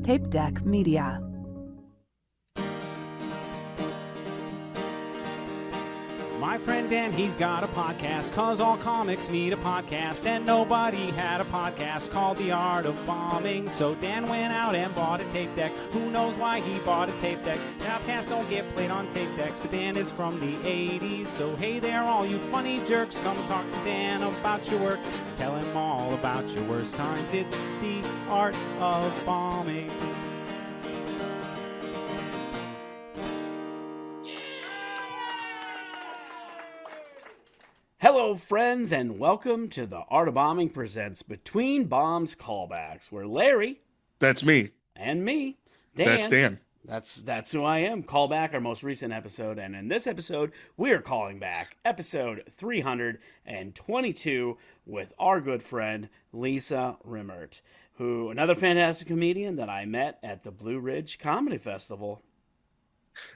Tape Deck Media. My friend Dan, he's got a podcast, 'cause all comics need a podcast, and nobody had a podcast called The Art of Bombing. So Dan went out and bought a tape deck. Who knows why he bought a tape deck? Now podcasts don't get played on tape decks, but Dan is from the 80s. So hey there, all you funny jerks, come talk to Dan about your work. Tell him all about your worst times. It's The Art of Bombing. Hello, friends, and welcome to The Art of Bombing presents Between Bombs Callbacks, where Larry... That's me. And me, Dan... That's Dan. That's who I am. Call back our most recent episode, and in this episode, we are calling back episode 322 with our good friend, Lisa Rimmert, who, another fantastic comedian that I met at the Blue Ridge Comedy Festival.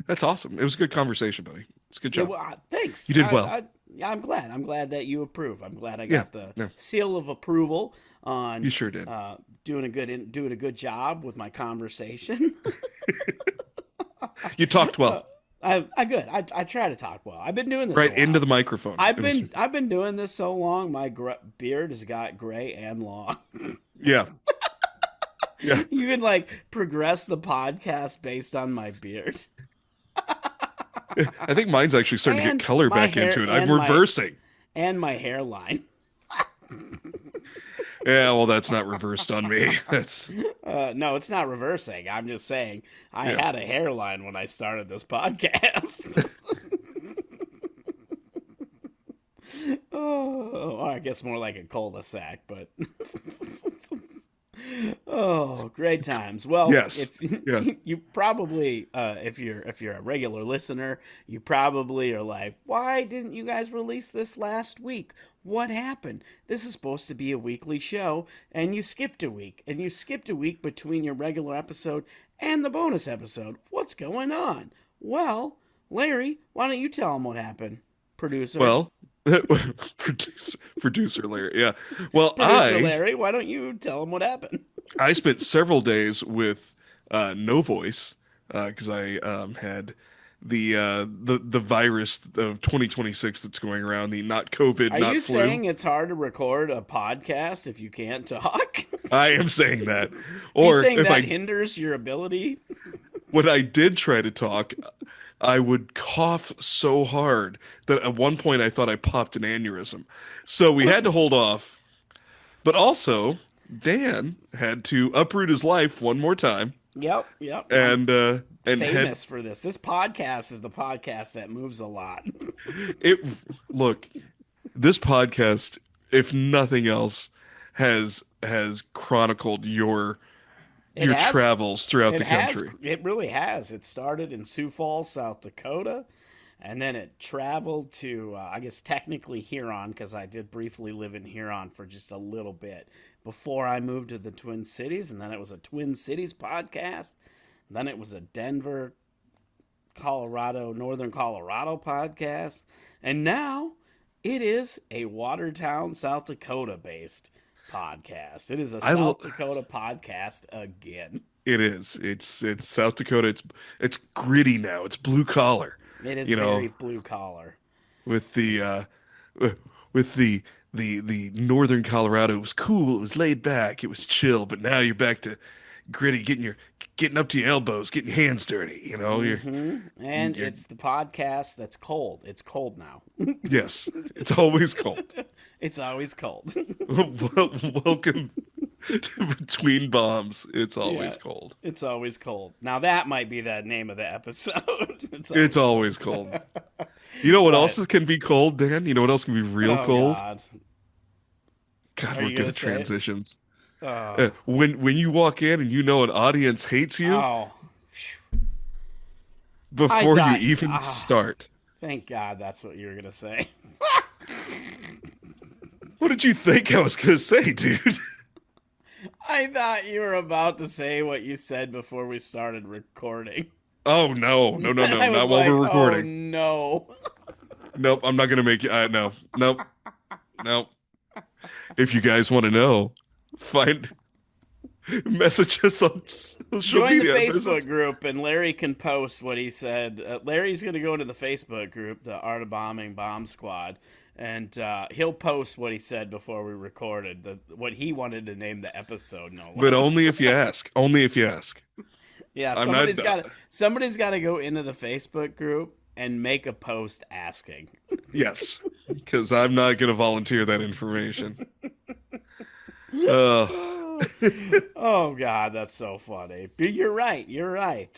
That's awesome. It was a good conversation, buddy. It's a good job. Yeah, well, thanks. You did well. I'm glad. I'm glad that you approve. I'm glad I got the seal of approval on. You sure did. Doing a good job with my conversation. You talked well. I try to talk well. I've been doing this right into the microphone. I've been doing this so long. My beard has got gray and long. Yeah. Yeah. You can like progress the podcast based on my beard. I think mine's actually starting to get color back into it. I'm reversing. And my hairline. Yeah, well, that's not reversed on me. That's no, it's not reversing. I'm just saying I had a hairline when I started this podcast. Oh, I guess more like a cul-de-sac, but oh, great times. Well, yes. You probably, if you're a regular listener, you probably are like, why didn't you guys release this last week? What happened? This is supposed to be a weekly show, and you skipped a week. And you skipped a week between your regular episode and the bonus episode. What's going on? Well, Larry, why don't you tell them what happened? Producer. Well, producer Larry. Yeah. Well, Producer Larry, why don't you tell them what happened? I spent several days with no voice because I had the virus of 2026 that's going around, the not COVID, Are not you flu. saying it's hard to record a podcast if you can't talk? I am saying that. Or saying if that hinders your ability? When I did try to talk, I would cough so hard that at one point I thought I popped an aneurysm. So we had to hold off. But also, Dan had to uproot his life one more time. Yep. And famous for this. This podcast is the podcast that moves a lot. Look, this podcast, if nothing else, has chronicled your travels throughout the country. It really has. It started in Sioux Falls, South Dakota, and then it traveled to, I guess technically Huron, because I did briefly live in Huron for just a little bit before I moved to the Twin Cities, and then it was a Twin Cities podcast. Then it was a Denver, Colorado, Northern Colorado podcast, and now it is a Watertown, South Dakota-based podcast. It is a South Dakota podcast again. It is. It's South Dakota. It's gritty now. It's blue collar. It is very blue collar. With the Northern Colorado, it was cool. It was laid back. It was chill. But now you're back to gritty, getting up to your elbows, getting your hands dirty. And it's the podcast that's cold. It's cold now. Yes, it's always cold. It's always cold. Welcome to Between Bombs. It's always cold. It's always cold. Now that might be the name of the episode. It's always cold. You know what else can be cold, Dan? You know what else can be real cold? God, we're good at transitions. When you walk in and you know an audience hates you before you even start. Thank God that's what you were going to say. What did you think I was going to say, dude? I thought you were about to say what you said before we started recording. Oh, no. Not while we're recording. Oh, no. Nope, I'm not going to make you. No. Nope. If you guys want to know, find Message us on social Join the media. Facebook group, and Larry can post what he said. Larry's going to go into the Facebook group, the Art of Bombing Bomb Squad, and he'll post what he said before we recorded, what he wanted to name the episode, no But less. only if you ask. Only if you ask. Yeah, I'm not. somebody's got to go into the Facebook group and make a post asking. Yes, because I'm not going to volunteer that information. Uh, Oh God, that's so funny. But you're right. You're right.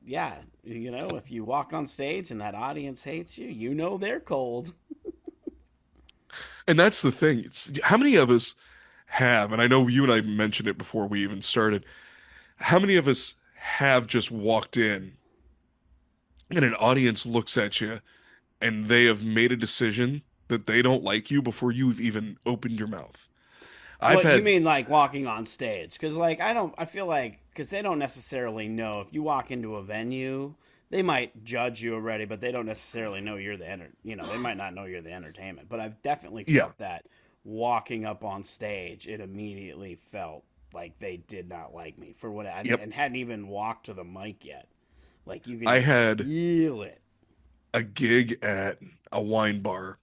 Yeah, if you walk on stage and that audience hates you, they're cold. and that's the thing. How many of us have, and I know you and I mentioned it before we even started, how many of us have just walked in and an audience looks at you and they have made a decision that they don't like you before you've even opened your mouth? I've What you had, mean, like walking on stage? Because I feel like because they don't necessarily know if you walk into a venue, they might judge you already, but they don't necessarily know you're they might not know you're the entertainment. But I've definitely yeah, felt that walking up on stage, it immediately felt like they did not like me for what yep. and hadn't even walked to the mic yet. Like you can I just had feel it. a gig at a wine bar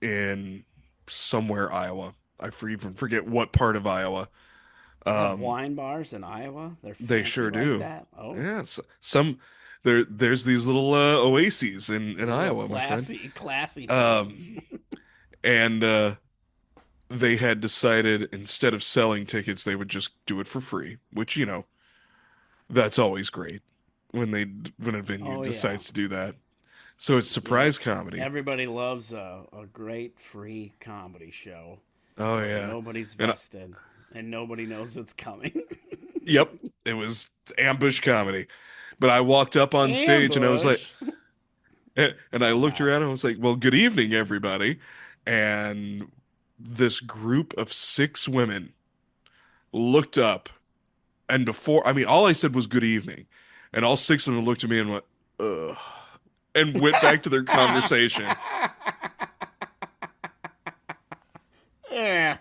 in somewhere Iowa. Even forget what part of Iowa. They have Um, wine bars in Iowa. They're they fancy sure like do. that. Oh, Yeah, there's these little oases in little Iowa, my friend. classy Um, pants. and they had decided instead of selling tickets, they would just do it for free, which, that's always great when a venue Oh yeah. decides to do that. So it's Yep. surprise comedy. Everybody loves a great free comedy show Oh where yeah. nobody's And vested and nobody knows it's coming. yep, it was ambush comedy. But I walked up on stage and I was like, Ambush. and I looked Wow. around and I was like, well, good evening, everybody. And this group of six women looked up, and I mean, all I said was good evening. And all six of them looked at me and went, ugh, and went back to their conversation. Yeah.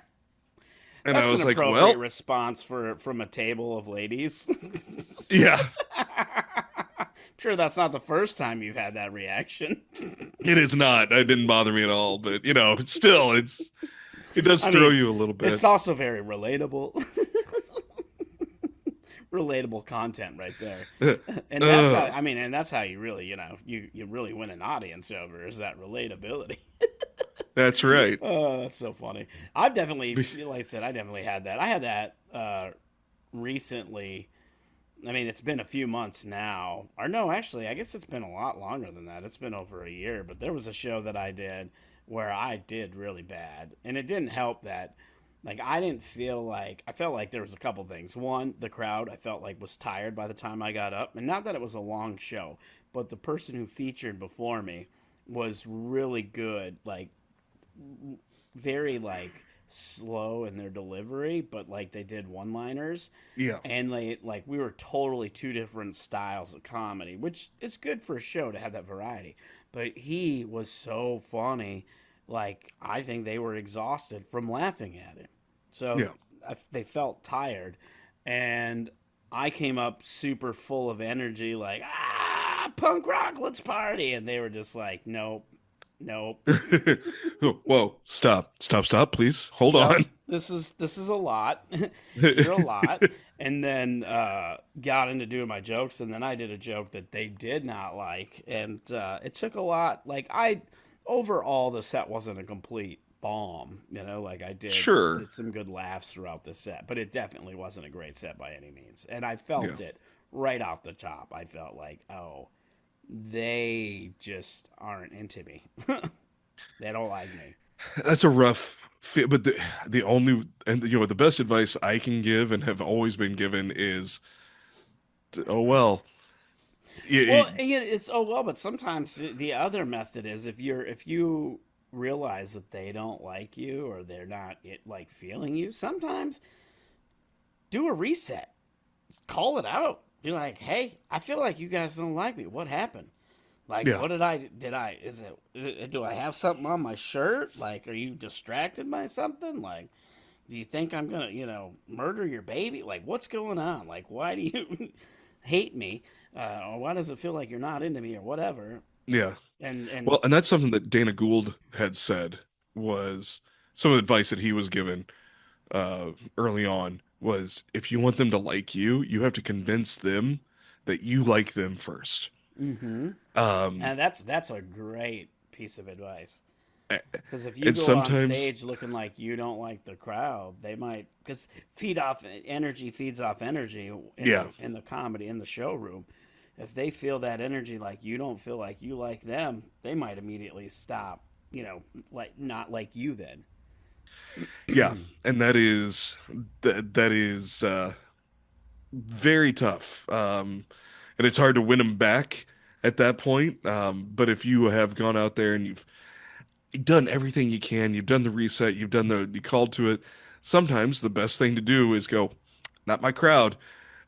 And I That's an was like, appropriate well, response from a table of ladies. yeah, Sure, that's not the first time you've had that reaction. it is not. It didn't bother me at all. But, still, it does I throw mean, you a little bit. it's also very relatable. Relatable content right there. And that's how Ugh, and that's how you really, you really win an audience over is that relatability. that's right. Oh, that's so funny. I've definitely, like I said, I definitely had that. I had that recently. I mean, it's been a few months now. Or no, actually, I guess it's been a lot longer than that. It's been over a year. But there was a show that I did where I did really bad. And it didn't help that, like, I felt like there was a couple things. One, the crowd, I felt like was tired by the time I got up. And not that it was a long show, but the person who featured before me was really good, like, very, like, slow in their delivery, but like they did one liners Yeah. and we were totally two different styles of comedy, which is good for a show to have that variety. But he was so funny, like I think they were exhausted from laughing at him, so Yeah. they felt tired, and I came up super full of energy, like punk rock, let's party, and they were just like, nope, nope. Whoa, stop, please. Hold Yep, on. this is a lot. You're a lot. And then got into doing my jokes, and then I did a joke that they did not like, and it took a lot. Like overall, the set wasn't a complete bomb. Like I Sure. did some good laughs throughout the set, but it definitely wasn't a great set by any means. And I felt Yeah. it right off the top. I felt like, oh, they just aren't into me. They don't like me. That's a rough fit, but the only and the best advice I can give and have always been given is, oh well. Well, it's oh well, but sometimes the other method is if you realize that they don't like you or they're not like feeling you, sometimes do a reset. Call it out. Be like, hey, I feel like you guys don't like me. What happened? Like, Yeah. what is it, do I have something on my shirt? Like, are you distracted by something? Like, do you think I'm gonna, murder your baby? Like, what's going on? Like, why do you hate me? Or why does it feel like you're not into me or whatever? Yeah. And Well, and that's something that Dana Gould had said was some of the advice that he was given early on was if you want them to like you, you have to convince them that you like them first. mm-hmm. Um, And that's a great piece of advice. Because if you and go on sometimes, stage looking like you don't like the crowd, they might because energy feeds off energy yeah, in the comedy in the showroom. If they feel that energy like you don't feel like you like them, they might immediately stop. Like not like you then. yeah, and that is very tough. And it's hard to win them back at that point. But if you have gone out there and you've done everything you can, you've done the reset, you've done the call to it, sometimes the best thing to do is go, not my crowd.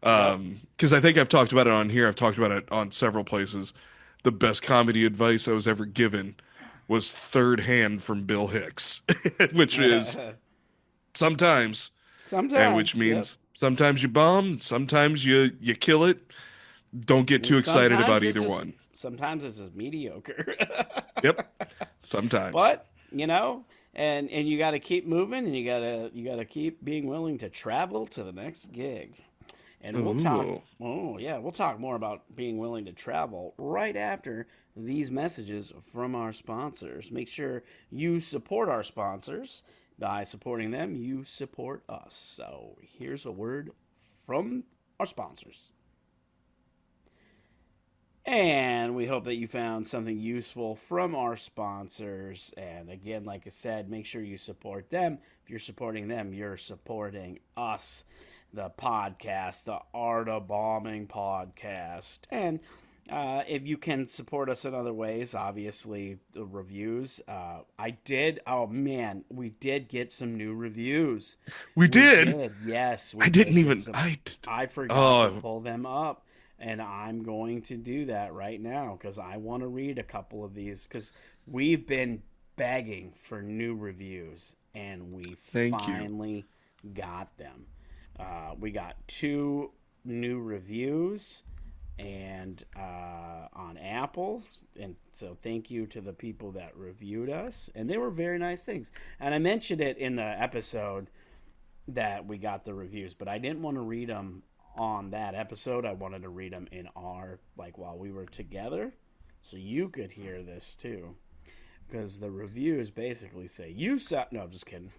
Yep. Because I think I've talked about it on here, I've talked about it on several places. The best comedy advice I was ever given was third hand from Bill Hicks, which is sometimes, and which Sometimes, yep. means sometimes you bomb, sometimes you kill it. Don't get too And excited about either one. sometimes it's just mediocre. Yep, sometimes. But and you got to keep moving, and you got to keep being willing to travel to the next gig. And we'll talk. Ooh. Oh yeah, we'll talk more about being willing to travel right after these messages from our sponsors. Make sure you support our sponsors. By supporting them, you support us. So here's a word from our sponsors. And we hope that you found something useful from our sponsors. And again, like I said, make sure you support them. If you're supporting them, you're supporting us, the podcast, the Art of Bombing podcast. And if you can support us in other ways, obviously the reviews. Oh man, we did get some new reviews. We We did. did, yes, we I didn't did get even. some. I forgot to Oh, pull them up, and I'm going to do that right now because I want to read a couple of these because we've been begging for new reviews, and we thank you. finally got them. We got two new reviews and on Apple, and so thank you to the people that reviewed us, and they were very nice things. And I mentioned it in the episode that we got the reviews, but I didn't want to read them on that episode. I wanted to read them in our while we were together, so you could hear this too, because the reviews basically say you suck. No, I'm just kidding.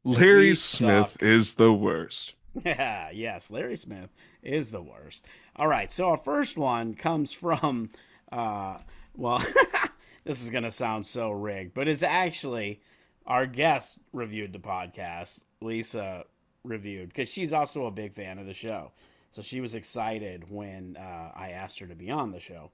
Larry We Smith suck. is the worst. Yeah, yes, Larry Smith is the worst. All right, so our first one comes from, well, this is going to sound so rigged, but it's actually our guest reviewed the podcast. Lisa reviewed, because she's also a big fan of the show. So she was excited when I asked her to be on the show.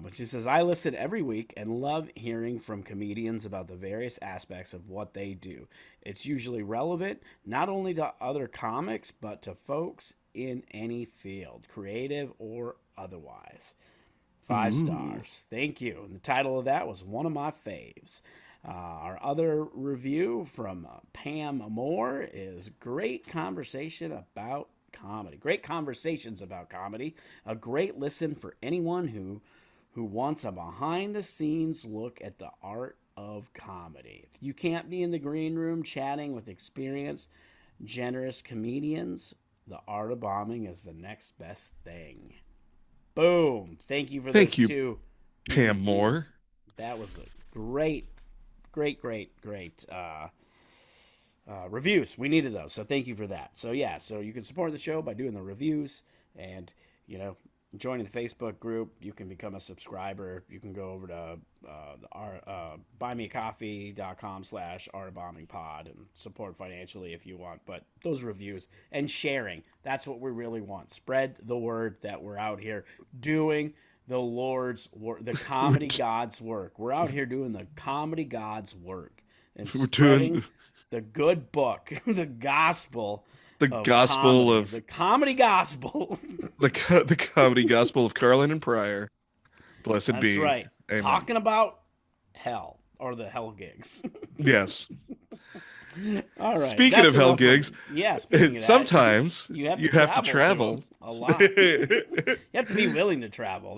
But she says, I listen every week and love hearing from comedians about the various aspects of what they do. It's usually relevant not only to other comics, but to folks in any field, creative or otherwise. Five Ooh. stars. Thank you. And the title of that was one of my faves. Our other review from Pam Moore is great conversation about comedy. Great conversations about comedy. A great listen for anyone who wants a behind the scenes look at the art of comedy. If you can't be in the green room chatting with experienced, generous comedians, the art of bombing is the next best thing. Boom. Thank you for those Thank you, two Pam reviews. Moore. That was a great reviews. We needed those, so thank you for that. So yeah, so you can support the show by doing the reviews and joining the Facebook group. You can become a subscriber. You can go over to buymeacoffee.com/artofbombingpod and support financially if you want. But those reviews and sharing, that's what we really want. Spread the word that we're out here doing the Lord's work, the comedy God's work. We're out here doing the comedy God's work and We're doing spreading the good book, the gospel the of gospel comedy, of the comedy gospel. the comedy gospel of Carlin and Pryor. Blessed That's be. right. Amen. Talking about hell or the hell gigs. Yes. All right, Speaking that's of hell enough of gigs, yeah. Speaking of that, sometimes you have you to have to travel to travel. them a lot. You have to be willing to travel.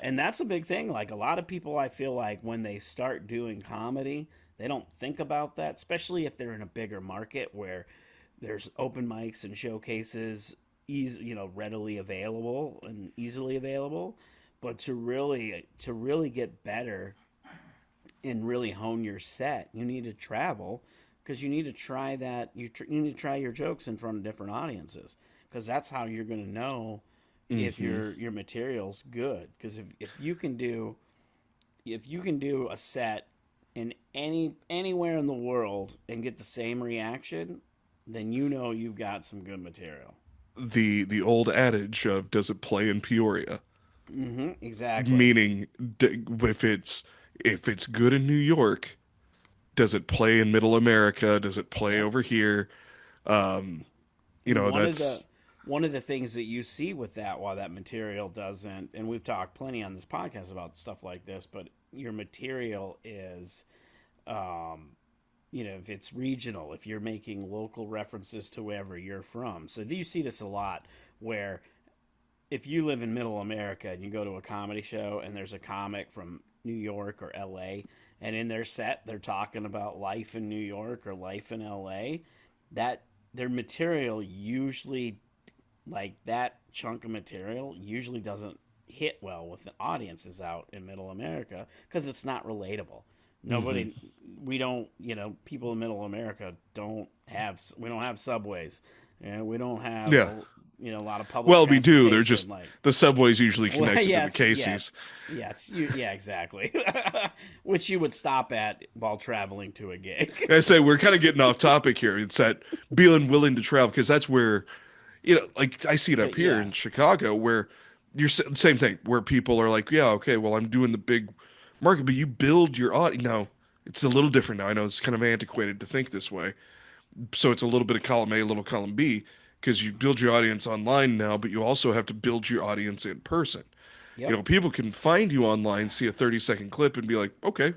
And that's a big thing. Like a lot of people, I feel like when they start doing comedy, they don't think about that, especially if they're in a bigger market where there's open mics and showcases, readily available and easily available. But to really get better and really hone your set, you need to travel because you need to try that. You need to try your jokes in front of different audiences because that's how you're going to know if Hmm. your material's good. Because if you can do a set in anywhere in the world and get the same reaction, then you know you've got some good material. The old adage of does it play in Peoria? Exactly. Meaning, if it's good in New York, does it play in Middle America? Does it play Yep. over here? Um, And one of the that's one of the things that you see with that, while that material doesn't, and we've talked plenty on this podcast about stuff like this, but your material is, um, if it's regional, if you're making local references to wherever you're from. So you see this a lot where if you live in Middle America and you go to a comedy show and there's a comic from New York or LA, and in their set they're talking about life in New York or life in LA, that their material usually, like that chunk of material usually doesn't hit well with the audiences out in Middle America because it's not relatable. hmm. Nobody, we don't, people in Middle America we don't have subways, and we don't have Yeah. a lot of public Well, we do. They're transportation. just Like, the subway's usually well, connected to yeah, the yeah, Casey's. yeah, exactly. Which you would stop at while traveling to a gig. I say we're kind of getting off topic here. It's that being willing to travel because that's where like I see it up But here yeah, in Chicago where same thing where people are like, yeah, okay, well, I'm doing the big market, but you build your audience. Now, it's a little different now. I know it's kind of antiquated to think this way. So it's a little bit of column A, a little column B, because you build your audience online now, but you also have to build your audience in person. yep. People can find you online, see a 30-second clip, and be like, okay,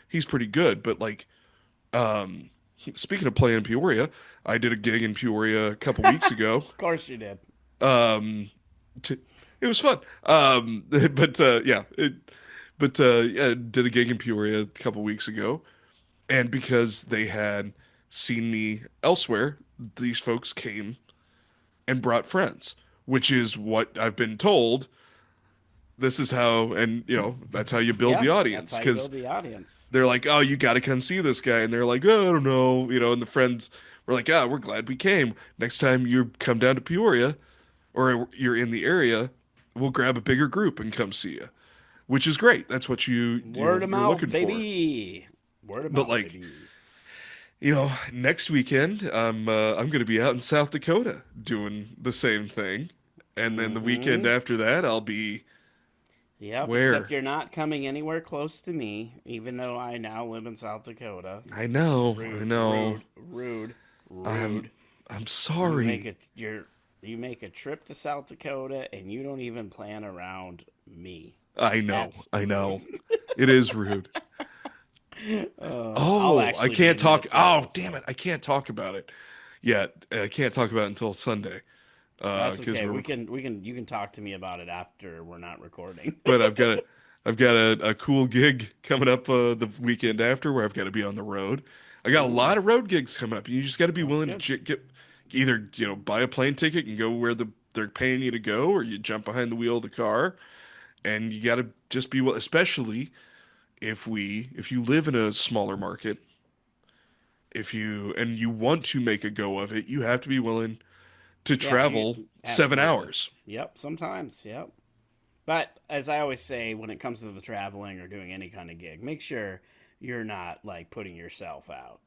he's pretty good. But like, speaking of playing in Peoria, I did a gig in Peoria a couple weeks ago. Of course you did. Um, t it was fun. But yeah, yeah, did a gig in Peoria a couple weeks ago, and because they had seen me elsewhere, these folks came and brought friends, which is what I've been told. This is how, and that's how you build Yeah, the that's audience how you because build the audience. they're like, oh, you got to come see this guy, and they're like, oh, I don't know, and the friends were like, ah, we're glad we came. Next time you come down to Peoria or you're in the area, we'll grab a bigger group and come see you, which is great. That's what Word of you're mouth, looking for. baby. Word of But mouth, like, baby. next weekend I'm going to be out in South Dakota doing the same thing, and then the weekend Mm-hmm. after that I'll be Yep, except where? you're not coming anywhere close to me, even though I now live in South Dakota. I Rude, know. rude, rude, I'm rude. I'm You make sorry. a you're you make a trip to South Dakota and you don't even plan around me. I know. That's I rude. know. It is rude. I'll Oh, I actually be can't in talk. Oh, Minnesota, damn it. so I can't talk about it yet. I can't talk about it until Sunday. that's Because okay. we're We rec- can we can you can talk to me about it after we're not recording. but I've got a cool gig coming up the weekend after where I've got to be on the road. I got a Ooh, lot of road gigs coming up. You just got to be that's willing to good. get either, buy a plane ticket and go where they're paying you to go, or you jump behind the wheel of the car, and you got to just be especially if you live in a smaller market, if you want to make a go of it, you have to be willing to Yeah, travel 7 absolutely. hours. Yep, sometimes. Yep. But as I always say, when it comes to the traveling or doing any kind of gig, make sure you're not like putting yourself out.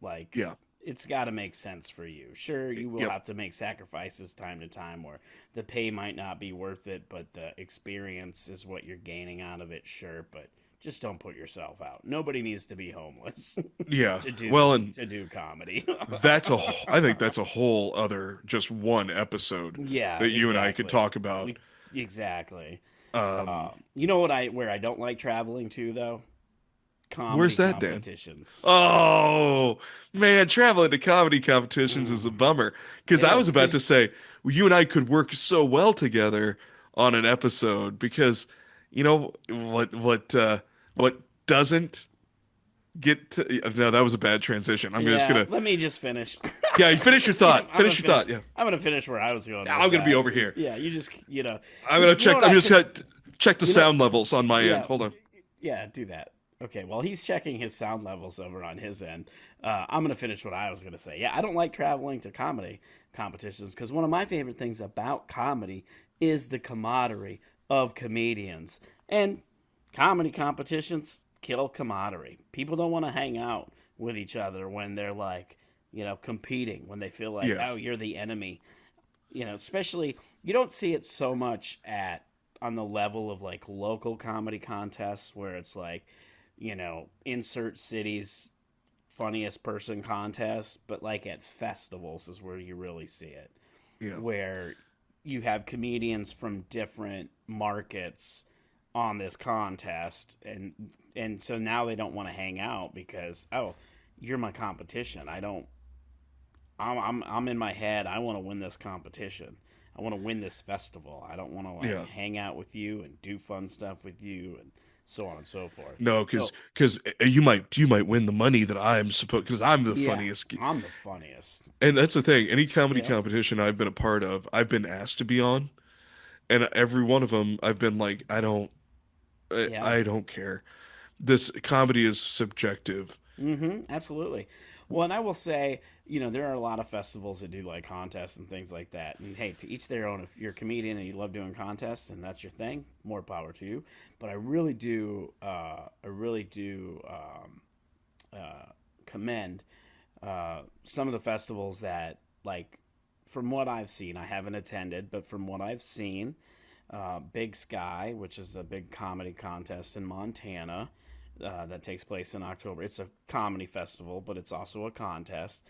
Like Yeah. it's got to make sense for you. Sure, you will Yep. have to make sacrifices time to time where the pay might not be worth it, but the experience is what you're gaining out of it. Sure, but just don't put yourself out. Nobody needs to be homeless Yeah. to do Well, and to do comedy. I think that's a whole other just one episode Yeah, that you and I could exactly. talk about. We exactly. Um, You know where I don't like traveling to though? comedy Where's that, Dan? competitions. Oh man, traveling to comedy competitions is a bummer because It I was is about because to say well, you and I could work so well together on an episode because you know what doesn't get to, no, that was a bad transition. I'm just yeah. gonna Let me just finish. yeah, you finish your I'm thought. gonna Finish your thought. finish. Yeah, I'm gonna finish where I was going with I'm gonna be that. over here. Yeah, you just I'm because gonna you know check. what I'm I just because gonna check the you know sound levels on my end. yeah Hold on. yeah do that. Okay, well he's checking his sound levels over on his end. I'm gonna finish what I was gonna say. Yeah, I don't like traveling to comedy competitions because one of my favorite things about comedy is the camaraderie of comedians and comedy competitions kill camaraderie. People don't want to hang out with each other when they're like, competing, when they feel like, Yeah, oh, you're the enemy. Especially you don't see it so much at on the level of like local comedy contests where it's like, insert cities funniest person contest, but like at festivals is where you really see it, yeah. where you have comedians from different markets on this contest and so now they don't want to hang out because oh you're my competition. I'm in my head. I want to win this competition. I want to win this festival. I don't want to like Yeah. hang out with you and do fun stuff with you and so on and so forth. No, So because you might win the money that I'm supposed because I'm the yeah, funniest. I'm the funniest. And that's the thing. Any comedy Yep. competition I've been a part of, I've been asked to be on, and every one of them, I've been like, I, Yeah. I don't care. This comedy is subjective. Absolutely. Well, and I will say, there are a lot of festivals that do like contests and things like that. And hey, to each their own. If you're a comedian and you love doing contests and that's your thing, more power to you. But I really do commend some of the festivals that, like, from what I've seen, I haven't attended, but from what I've seen, Big Sky, which is a big comedy contest in Montana that takes place in October. It's a comedy festival, but it's also a contest.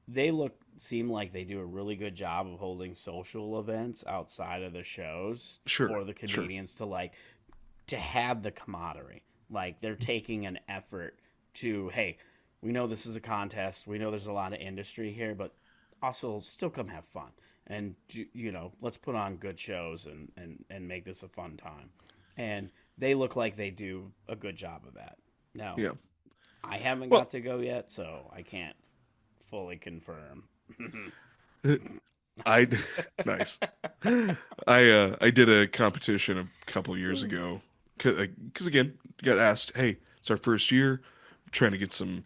They seem like they do a really good job of holding social events outside of the shows Sure, for the sure. comedians to have the camaraderie. Like they're taking an effort to, hey, we know this is a contest. We know there's a lot of industry here, but also still come have fun. And, let's put on good shows and make this a fun time. And they look like they do a good job of that. Now, Yeah. I haven't Well, got to go yet, so I can't fully confirm. I Nice. nice. I did a competition a couple years ago because again got asked, hey, it's our first year, trying to get some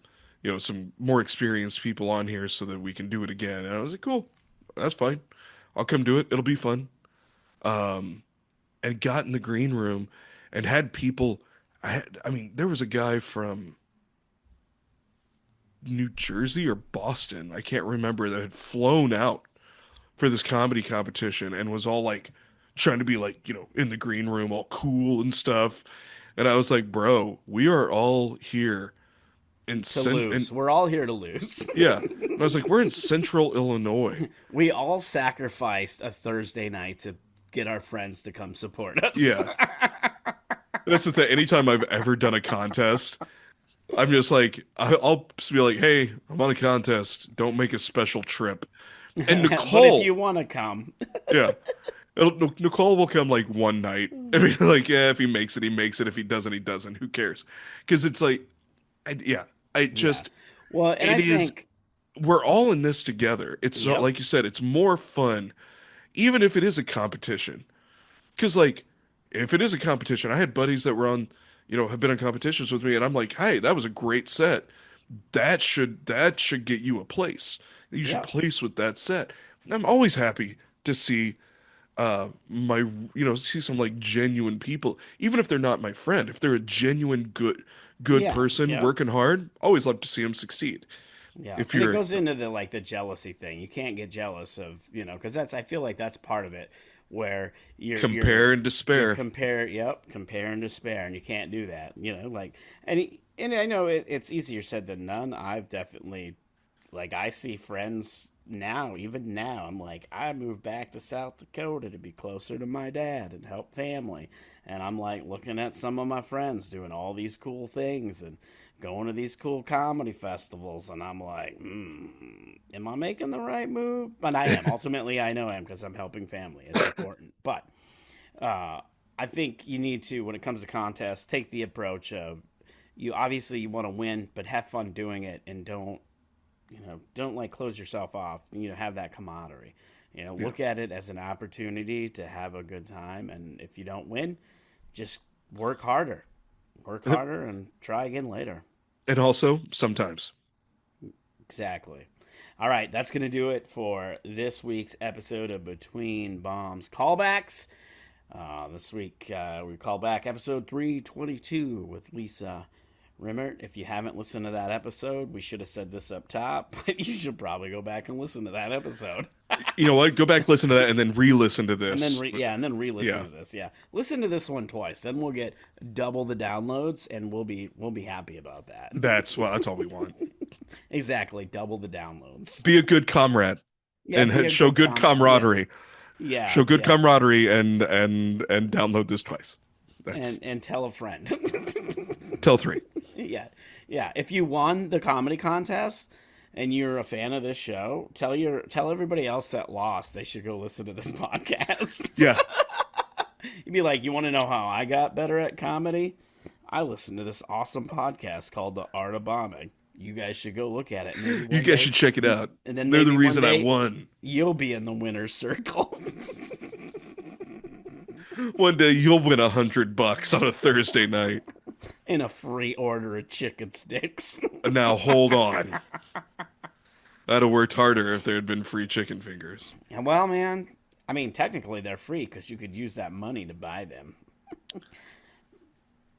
more experienced people on here so that we can do it again. And I was like, cool, that's fine. I'll come do it. It'll be fun. And got in the green room and had people. I mean, there was a guy from New Jersey or Boston, I can't remember, that had flown out for this comedy competition and was all like trying to be like, in the green room, all cool and stuff. And I was like, bro, we are all here in To and lose. We're all here to lose. yeah. And I was like, we're in central Illinois. We all sacrificed a Thursday night to get our friends to come support us. Yeah. That's the thing. Anytime I've ever done a contest, I'm just like, I'll just be like, hey, I'm on a contest. Don't make a special trip. And But if Nicole, you want to come, yeah, Nicole will come like one night and be like, yeah, if he makes it, he makes it. If he doesn't, he doesn't. Who cares? Because it's like, yeah, I yeah. just, Well, and it I is, think, we're all in this together. It's not, yep, like you said, it's more fun, even if it is a competition. Because, like, if it is a competition, I had buddies that were on, have been on competitions with me, and I'm like, hey, that was a great set. That should get you a place. You should yep, place with that set. I'm always happy to see my see some like genuine people, even if they're not my friend. If they're a genuine good yeah, person yep. working hard, always love to see them succeed. Yeah, If and it you're goes into the jealousy thing. You can't get jealous of because I feel like that's part of it where compare and you're despair. compare and despair, and you can't do that. Like and I know it's easier said than done. I've definitely like I see friends now, even now, I'm like, I moved back to South Dakota to be closer to my dad and help family. And I'm like looking at some of my friends doing all these cool things and going to these cool comedy festivals. And I'm like, am I making the right move? But I am. Ultimately, I know I am because I'm helping family. It's important. But I think you need to, when it comes to contests, take the approach of you obviously you want to win, but have fun doing it and don't like close yourself off. Have that camaraderie. Yeah. Look at it as an opportunity to have a good time. And if you don't win, just work harder, and try again later. And also, sometimes. Exactly. All right, that's going to do it for this week's episode of Between Bombs Callbacks. This week, we call back episode 322 with Lisa Rimmert. If you haven't listened to that episode, we should have said this up top, but you should probably go back and listen to that episode. You know what? Go back, listen to that, and then re-listen to And then this. re-listen Yeah, to this. Yeah, listen to this one twice. Then we'll get double the downloads, and we'll be happy about that. that's all we want. Exactly, double the downloads. Be a good comrade Yeah, be and a show good good camaraderie. Yeah, Show good yeah. camaraderie and download this twice. That's And tell a friend. tell three. Yeah, yeah. If you won the comedy contest and you're a fan of this show, tell everybody else that lost they should go listen to this podcast. Yeah. You'd be like, you want to know how I got better at comedy? I listened to this awesome podcast called The Art of Bombing. You guys should go look at it. Maybe You one guys day, should check it out. and then They're the maybe reason one I day won. you'll be in the winner's circle. One day you'll win $100 on a Thursday night. In a free order of chicken sticks. Now hold on. I'd have worked harder if there had been free chicken fingers. And well, man, I mean, technically they're free because you could use that money to buy them.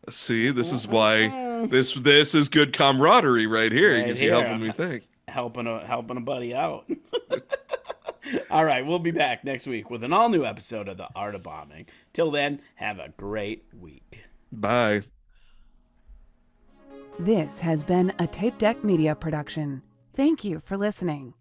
See, this is why this is good camaraderie right here. Right Because here, you're helping me think. Helping a buddy out. All right, we'll be back next week with an all new episode of The Art of Bombing. Till then, have a great week. Bye. This has been a Tape Deck Media production. Thank you for listening.